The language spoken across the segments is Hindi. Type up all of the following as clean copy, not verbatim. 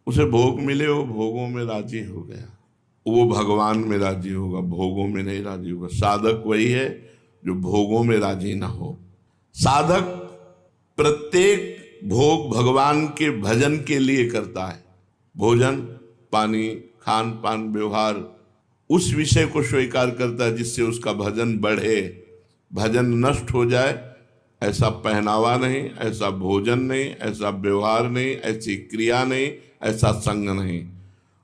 उसे भोग मिले, वो भोगों में राजी हो गया, वो भगवान में राजी होगा, भोगों में नहीं राजी होगा। साधक वही है जो भोगों में राजी ना हो। साधक प्रत्येक भोग भगवान के भजन के लिए करता है। भोजन पानी खान पान व्यवहार उस विषय को स्वीकार करता है जिससे उसका भजन बढ़े। भजन नष्ट हो जाए ऐसा पहनावा नहीं, ऐसा भोजन नहीं, ऐसा व्यवहार नहीं, ऐसी क्रिया नहीं, ऐसा संग नहीं।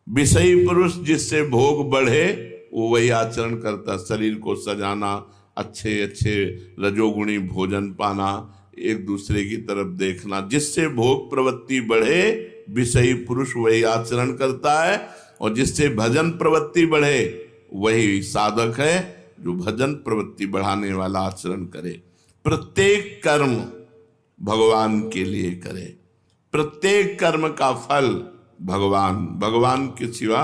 विषयी पुरुष जिससे भोग बढ़े वो वही आचरण करता। शरीर को सजाना, अच्छे अच्छे रजोगुणी भोजन पाना, एक दूसरे की तरफ देखना, जिससे भोग प्रवृत्ति बढ़े विषयी पुरुष वही आचरण करता है। और जिससे भजन प्रवृत्ति बढ़े वही साधक है जो भजन प्रवृत्ति बढ़ाने वाला आचरण करे। प्रत्येक कर्म भगवान के लिए करे। प्रत्येक कर्म का फल भगवान के सिवा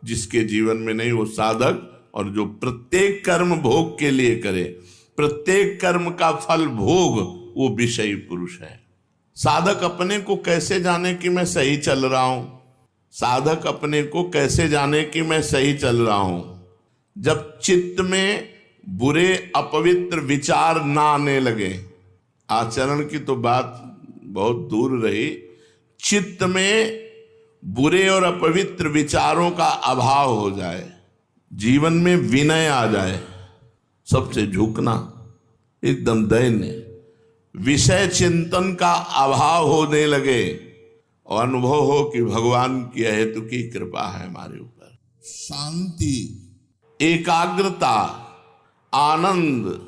जिसके जीवन में नहीं वो साधक। और जो प्रत्येक कर्म भोग के लिए करे, प्रत्येक कर्म का फल भोग, वो विषयी पुरुष है। साधक अपने को कैसे जाने कि मैं सही चल रहा हूं? साधक अपने को कैसे जाने कि मैं सही चल रहा हूं? जब चित्त में बुरे अपवित्र विचार ना आने लगे। आचरण की तो बात बहुत दूर रही, चित्त में बुरे और अपवित्र विचारों का अभाव हो जाए, जीवन में विनय आ जाए, सबसे झुकना, एकदम दैन्य, विषय चिंतन का अभाव होने लगे और अनुभव हो कि भगवान की अहेतु की कृपा है हमारे ऊपर। शांति, एकाग्रता, आनंद,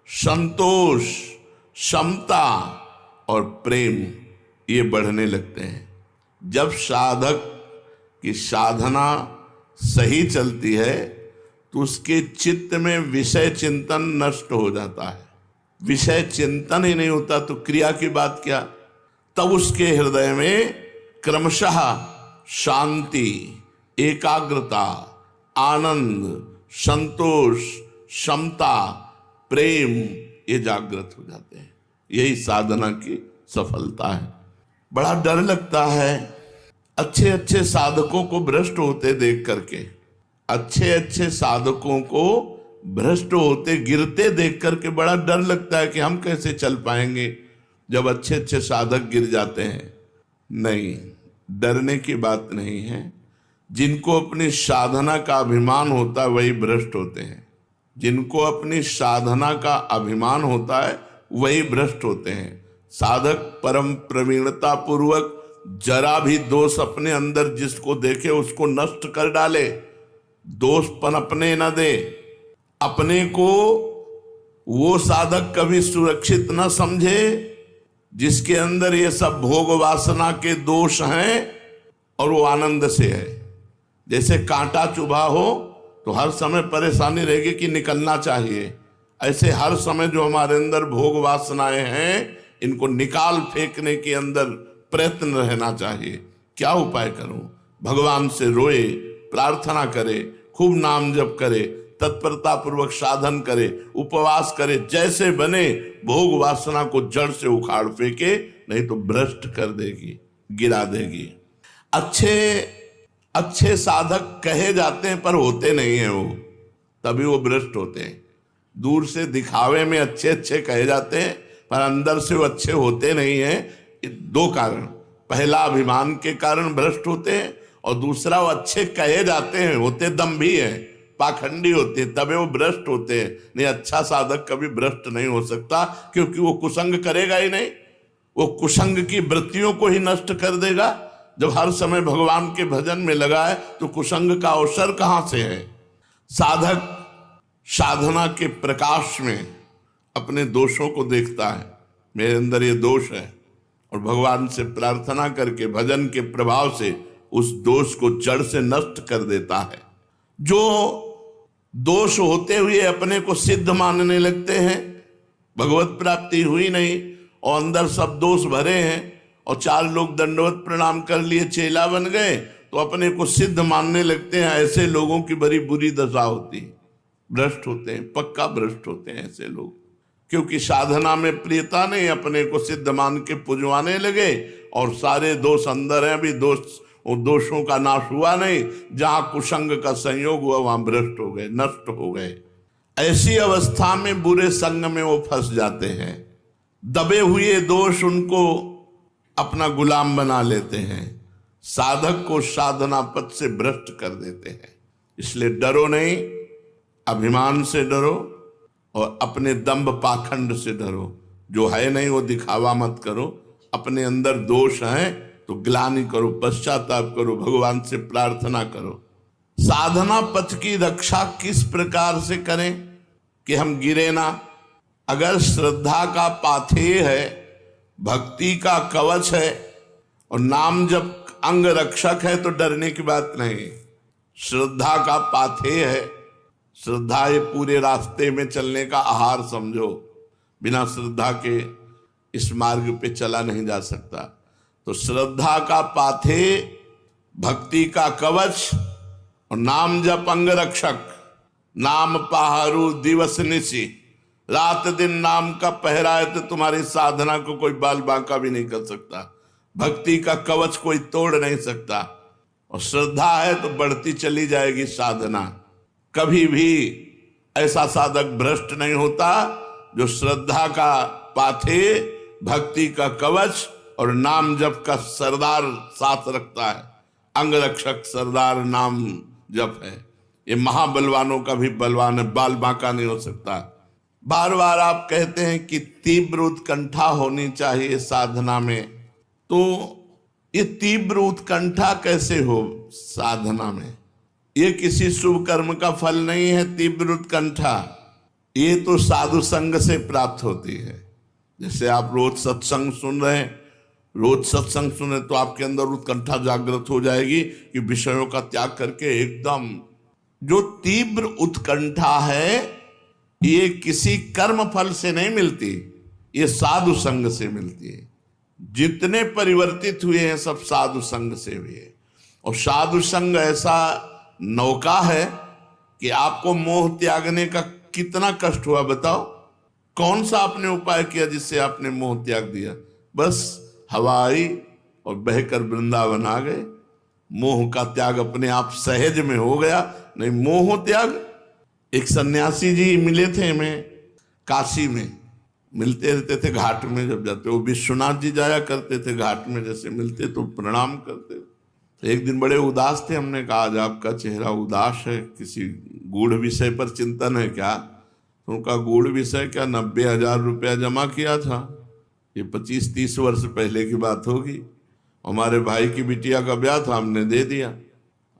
संतोष, क्षमता और प्रेम ये बढ़ने लगते हैं। जब साधक की साधना सही चलती है तो उसके चित्त में विषय चिंतन नष्ट हो जाता है। विषय चिंतन ही नहीं होता तो क्रिया की बात क्या। तब उसके हृदय में क्रमशः शांति, एकाग्रता, आनंद, संतोष, क्षमता, प्रेम ये जागृत हो जाते हैं। यही साधना की सफलता है। बड़ा डर लगता है अच्छे अच्छे साधकों को भ्रष्ट होते देख करके, अच्छे अच्छे साधकों को भ्रष्ट होते गिरते देख करके बड़ा डर लगता है कि हम कैसे चल पाएंगे जब अच्छे अच्छे साधक गिर जाते हैं। नहीं, डरने की बात नहीं है। जिनको अपनी साधना का अभिमान होता है वही भ्रष्ट होते हैं। जिनको अपनी साधना का अभिमान होता है वही भ्रष्ट होते हैं। साधक परम प्रवीणता पूर्वक जरा भी दोष अपने अंदर जिसको देखे उसको नष्ट कर डाले, दोष पनपने न दे। अपने को वो साधक कभी सुरक्षित न समझे जिसके अंदर ये सब भोग वासना के दोष हैं और वो आनंद से है। जैसे कांटा चुभा हो तो हर समय परेशानी रहेगी कि निकलना चाहिए, ऐसे हर समय जो हमारे अंदर भोग वासनाएं हैं इनको निकाल फेंकने के अंदर प्रयत्न रहना चाहिए। क्या उपाय करूं? भगवान से रोए, प्रार्थना करे, खूब नाम जप करे, तत्परता पूर्वक साधन करे, उपवास करे, जैसे बने भोग वासना को जड़ से उखाड़ फेंके, नहीं तो भ्रष्ट कर देगी, गिरा देगी। अच्छे साधक कहे जाते हैं पर होते नहीं हैं वो, तभी वो भ्रष्ट होते हैं। दूर से दिखावे में अच्छे अच्छे कहे जाते हैं पर अंदर से वो अच्छे होते नहीं हैं। दो कारण, पहला अभिमान के कारण भ्रष्ट होते हैं और दूसरा वो अच्छे कहे जाते हैं, होते दम्भी हैं, पाखंडी होते हैं, तभी वो भ्रष्ट होते हैं। नहीं, अच्छा साधक कभी भ्रष्ट नहीं हो सकता क्योंकि वो कुसंग करेगा ही नहीं। वो कुसंग की वृत्तियों को ही नष्ट कर देगा। जब हर समय भगवान के भजन में लगा है तो कुसंग का अवसर कहां से है? साधक साधना के प्रकाश में अपने दोषों को देखता है, मेरे अंदर ये दोष है, और भगवान से प्रार्थना करके भजन के प्रभाव से उस दोष को जड़ से नष्ट कर देता है। जो दोष होते हुए अपने को सिद्ध मानने लगते हैं, भगवत प्राप्ति हुई नहीं और अंदर सब दोष भरे हैं और चार लोग दंडवत प्रणाम कर लिए, चेला बन गए तो अपने को सिद्ध मानने लगते हैं। ऐसे लोगों की बड़ी बुरी दशा होती है, भ्रष्ट होते हैं, पक्का भ्रष्ट होते हैं ऐसे लोग। क्योंकि साधना में प्रियता नहीं, अपने को सिद्ध मान के पुजवाने लगे और सारे दोष अंदर हैं, अभी दोष वो दोषों का नाश हुआ नहीं। जहां कुसंग का संयोग हुआ वहां भ्रष्ट हो गए, नष्ट हो गए। ऐसी अवस्था में बुरे संग में वो फंस जाते हैं। दबे हुए दोष उनको अपना गुलाम बना लेते हैं, साधक को साधना पथ से भ्रष्ट कर देते हैं। इसलिए डरो नहीं, अभिमान से डरो और अपने दंभ पाखंड से डरो। जो है नहीं वो दिखावा मत करो। अपने अंदर दोष है तो ग्लानि करो, पश्चाताप करो, भगवान से प्रार्थना करो। साधना पथ की रक्षा किस प्रकार से करें कि हम गिरे ना। अगर श्रद्धा का पाथेय है, भक्ति का कवच है और नाम जब अंग रक्षक है तो डरने की बात नहीं। श्रद्धा का पाथेय है, श्रद्धा ये पूरे रास्ते में चलने का आहार समझो। बिना श्रद्धा के इस मार्ग पे चला नहीं जा सकता। तो श्रद्धा का पाथेय, भक्ति का कवच और नाम जप अंग रक्षक। नाम पहारू दिवस निशी, रात दिन नाम का पहरा है तो तुम्हारी साधना को कोई बाल बांका भी नहीं कर सकता। भक्ति का कवच कोई तोड़ नहीं सकता। और श्रद्धा है तो बढ़ती चली जाएगी साधना। कभी भी ऐसा साधक भ्रष्ट नहीं होता जो श्रद्धा का पाथेय, भक्ति का कवच और नाम जप का सरदार साथ रखता है। अंग रक्षक सरदार नाम जप है। ये महाबलवानों का भी बलवान है, बाल बांका नहीं हो सकता। बार बार आप कहते हैं कि तीव्र उत्कंठा होनी चाहिए साधना में, तो ये तीव्र उत्कंठा कैसे हो साधना में? ये किसी शुभ कर्म का फल नहीं है। तीव्र उत्कंठा ये तो साधु संग से प्राप्त होती है। जैसे आप रोज सत्संग सुन रहे हैं, रोज सत्संग सुने तो आपके अंदर उत्कंठा जागृत हो जाएगी कि विषयों का त्याग करके एकदम। जो तीव्र उत्कंठा है ये किसी कर्म फल से नहीं मिलती, ये साधु संग से मिलती है। जितने परिवर्तित हुए हैं सब साधु संग से हुए। और साधु संग ऐसा नौका है कि आपको मोह त्यागने का कितना कष्ट हुआ बताओ। कौन सा आपने उपाय किया जिससे आपने मोह त्याग दिया? बस हवा आई और बहकर वृंदावन आ गए। मोह का त्याग अपने आप सहज में हो गया। नहीं मोह त्याग। एक सन्यासी जी मिले थे हमें काशी में, मिलते रहते थे घाट में जब जाते। वो विश्वनाथ जी जाया करते थे घाट में, जैसे मिलते तो प्रणाम करते। तो एक दिन बड़े उदास थे। हमने कहा आज आपका चेहरा उदास है, किसी गूढ़ विषय पर चिंतन है क्या? तो उनका गूढ़ विषय क्या, 90,000 रुपया जमा किया था। ये 25-30 वर्ष पहले की बात होगी। हमारे भाई की बिटिया का ब्याह था, हमने दे दिया।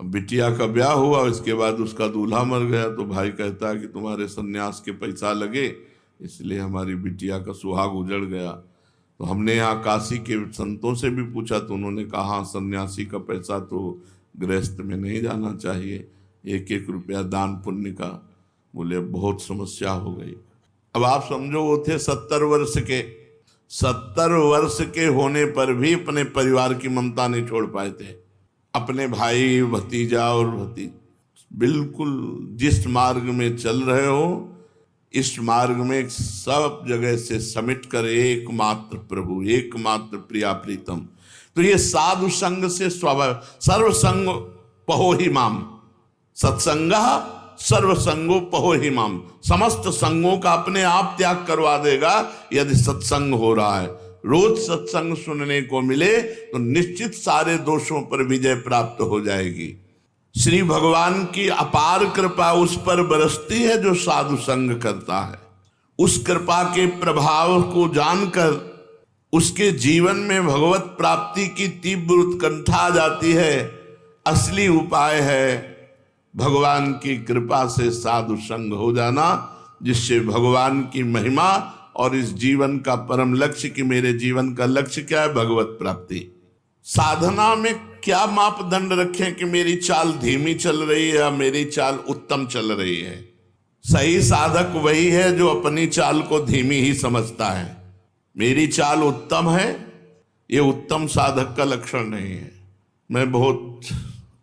अब बिटिया का ब्याह हुआ, इसके बाद उसका दूल्हा मर गया। तो भाई कहता है कि तुम्हारे सन्यास के पैसा लगे इसलिए हमारी बिटिया का सुहाग उजड़ गया। तो हमने यहाँ काशी के संतों से भी पूछा तो उन्होंने कहा सन्यासी का पैसा तो गृहस्थ में नहीं जाना चाहिए, 1-1 रुपया दान पुण्य का। बोले बहुत समस्या हो गई। अब आप समझो वो थे 70 वर्ष के। 70 वर्ष के होने पर भी अपने परिवार की ममता नहीं छोड़ पाए थे। अपने भाई भतीजा और बिल्कुल जिस मार्ग में चल रहे हो इस मार्ग में सब जगह से समेट कर एकमात्र प्रभु, एकमात्र प्रिया प्रीतम। तो ये साधु संग से स्वभाव। सर्वसंग पहो ही माम, सत्संगा सर्वसंगो पहो ही माम। समस्त संगों का अपने आप त्याग करवा देगा यदि सत्संग हो रहा है। रोज सत्संग सुनने को मिले तो निश्चित सारे दोषों पर विजय प्राप्त हो जाएगी। श्री भगवान की अपार कृपा उस पर बरसती है जो साधु संग करता है। उस कृपा के प्रभाव को जानकर उसके जीवन में भगवत प्राप्ति की तीव्र उत्कंठा आ जाती है। असली उपाय है भगवान की कृपा से साधु संग हो जाना, जिससे भगवान की महिमा और इस जीवन का परम लक्ष्य कि मेरे जीवन का लक्ष्य क्या है, भगवत प्राप्ति। साधना में क्या मापदंड रखें कि मेरी चाल धीमी चल रही है या मेरी चाल उत्तम चल रही है? सही साधक वही है जो अपनी चाल को धीमी ही समझता है। मेरी चाल उत्तम है, ये उत्तम साधक का लक्षण नहीं है। मैं बहुत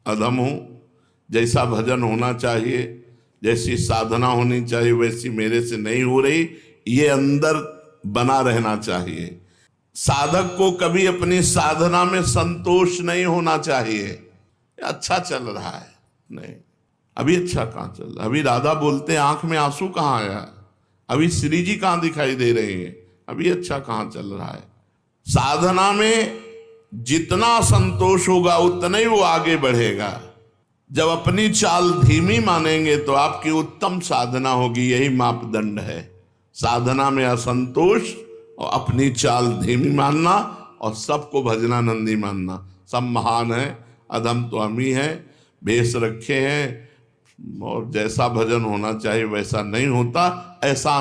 अधम हूं, जैसा भजन होना चाहिए, जैसी साधना होनी चाहिए वैसी मेरे से नहीं हो रही, ये अंदर बना रहना चाहिए। साधक को कभी अपनी साधना में संतोष नहीं होना चाहिए। अच्छा चल रहा है, नहीं, अभी अच्छा कहाँ चल रहा है? अभी राधा बोलते आंख में आंसू कहाँ आया, अभी श्री जी कहाँ दिखाई दे रहे हैं, अभी अच्छा कहाँ चल रहा है? साधना में जितना संतोष होगा उतना ही वो आगे बढ़ेगा। जब अपनी चाल धीमी मानेंगे तो आपकी उत्तम साधना होगी। यही मापदंड है, साधना में असंतोष और अपनी चाल धीमी मानना और सबको भजनानंदी मानना। सब महान है, अधम तो हम ही हैं, भेष रखे हैं और जैसा भजन होना चाहिए वैसा नहीं होता, ऐसा